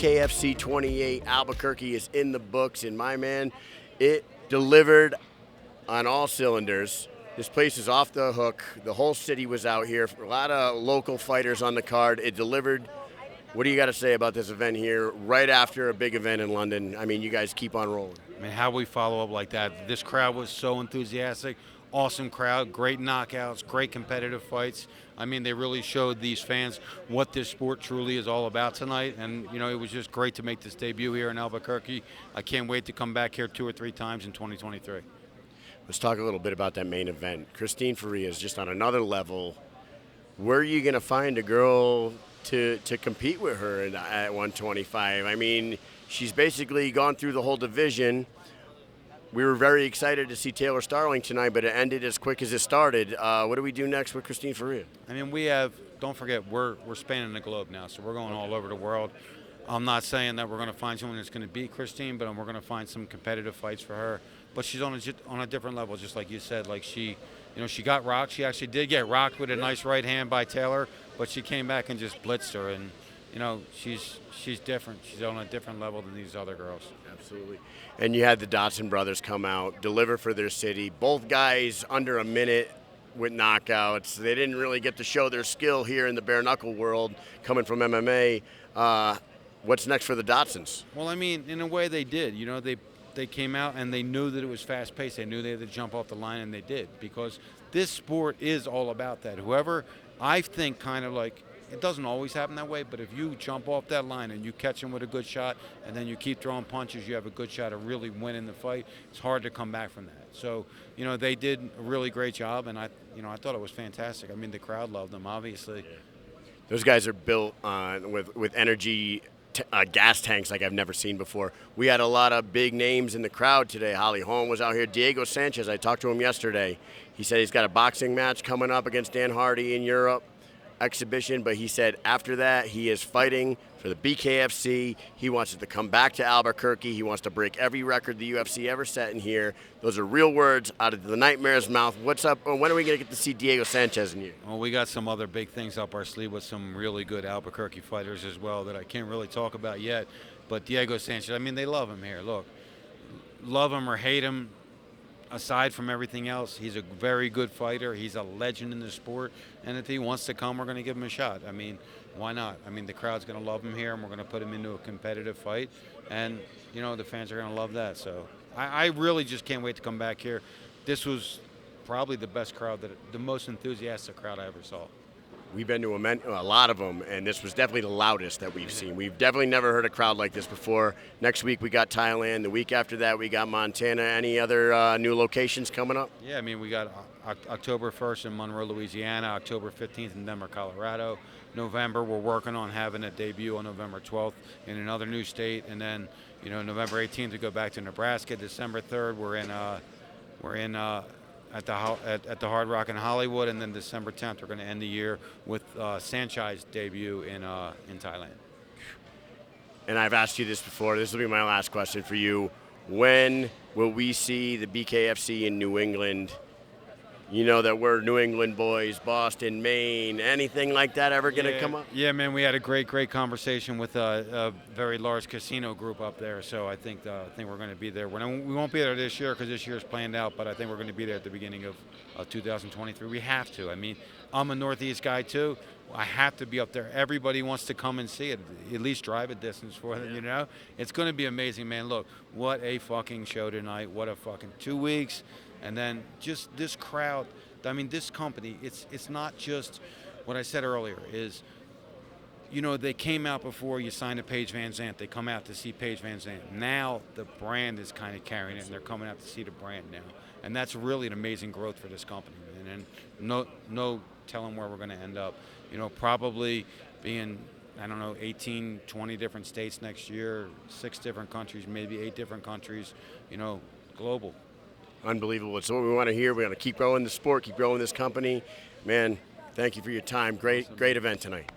BKFC 28 Albuquerque is in the books, and my man, it delivered on all cylinders. This place is off the hook. The whole city was out here. A lot of local fighters on the card. It delivered. What do you got to say about this event here right after a big event in London? I mean, you guys keep on rolling. I mean, how we follow up like that? This crowd was so enthusiastic. Awesome crowd, great knockouts, great competitive fights. I mean, they really showed these fans what this sport truly is all about tonight. And, you know, it was just great to make this debut here in Albuquerque. I can't wait to come back here 2 or 3 times in 2023. Let's talk a little bit about that main event. Christine Ferea is just on another level. Where are you going to find a girl to compete with her at 125? I mean, she's basically gone through the whole division. We were very excited to see Taylor Starling tonight, but it ended as quick as it started. What do we do next with Christine Ferea? I mean, we have, don't forget, we're spanning the globe now, so we're going all over the world. I'm not saying that we're going to find someone that's going to beat Christine, but we're going to find some competitive fights for her. But she's on a different level, just like you said. Like she got rocked. She actually did get rocked with a nice right hand by Taylor, but she came back and just blitzed her. And you know, she's different. She's on a different level than these other girls. Absolutely. And you had the Dodson brothers come out, deliver for their city. Both guys under a minute with knockouts. They didn't really get to show their skill here in the bare knuckle world coming from MMA. What's next for the Dodsons? Well, I mean, in a way they did. You know, they came out and they knew that it was fast-paced. They knew they had to jump off the line, and they did, because this sport is all about that. Whoever, I think, kind of like, it doesn't always happen that way, but if you jump off that line and you catch them with a good shot and then you keep throwing punches, you have a good shot of really winning the fight. It's hard to come back from that. So, you know, they did a really great job, and I thought it was fantastic. I mean, the crowd loved them, obviously. Yeah. Those guys are built with energy gas tanks like I've never seen before. We had a lot of big names in the crowd today. Holly Holm was out here. Diego Sanchez, I talked to him yesterday. He said he's got a boxing match coming up against Dan Hardy in Europe. Exhibition, but he said after that he is fighting for the BKFC. He wants it to come back to Albuquerque. He wants to break every record the UFC ever set in here. Those are real words out of the Nightmare's mouth. What's up? When are we going to get to see Diego Sanchez in here? Well, we got some other big things up our sleeve with some really good Albuquerque fighters as well that I can't really talk about yet. But Diego Sanchez, I mean, they love him here. Look, love him or hate him, aside from everything else, he's a very good fighter. He's a legend in the sport. And if he wants to come, we're going to give him a shot. I mean, why not? I mean, the crowd's going to love him here, and we're going to put him into a competitive fight. And, you know, the fans are going to love that. So I really just can't wait to come back here. This was probably the best crowd, the most enthusiastic crowd I ever saw. We've been to a lot of them, and this was definitely the loudest that we've seen. We've definitely never heard a crowd like this before. Next week we got Thailand. The week after that we got Montana. Any other new locations coming up? Yeah, I mean, we got October 1st in Monroe, Louisiana, October 15th in Denver, Colorado. November, we're working on having a debut on November 12th in another new state, and then, you know, November 18th we go back to Nebraska. December 3rd we're in at the Hard Rock in Hollywood, and then December 10th we're going to end the year with Sanchez debut in Thailand. And I've asked you this before. This will be my last question for you. When will we see the BKFC in New England? You know that we're New England boys, Boston, Maine, anything like that ever going to come up? Yeah, man, we had a great conversation with a very large casino group up there, so I think we're going to be there. We won't be there this year because this year's planned out, but I think we're going to be there at the beginning of 2023. We have to. I mean, I'm a Northeast guy too. I have to be up there. Everybody wants to come and see it, at least drive a distance for them, you know? It's going to be amazing, man. Look, what a fucking show tonight. What a fucking 2 weeks. And then just this crowd, I mean, this company, it's not just what I said earlier is, you know, they came out before you signed to Paige Van Zandt. They come out to see Paige Van Zandt. Now the brand is kind of carrying it, and they're coming out to see the brand now. And that's really an amazing growth for this company, man. And no telling where we're going to end up. You know, probably being, I don't know, 18, 20 different states next year, 6 different countries, maybe 8 different countries, you know, global. Unbelievable. It's what we want to hear. We're going to keep growing the sport, keep growing this company. Man, thank you for your time. Great event tonight.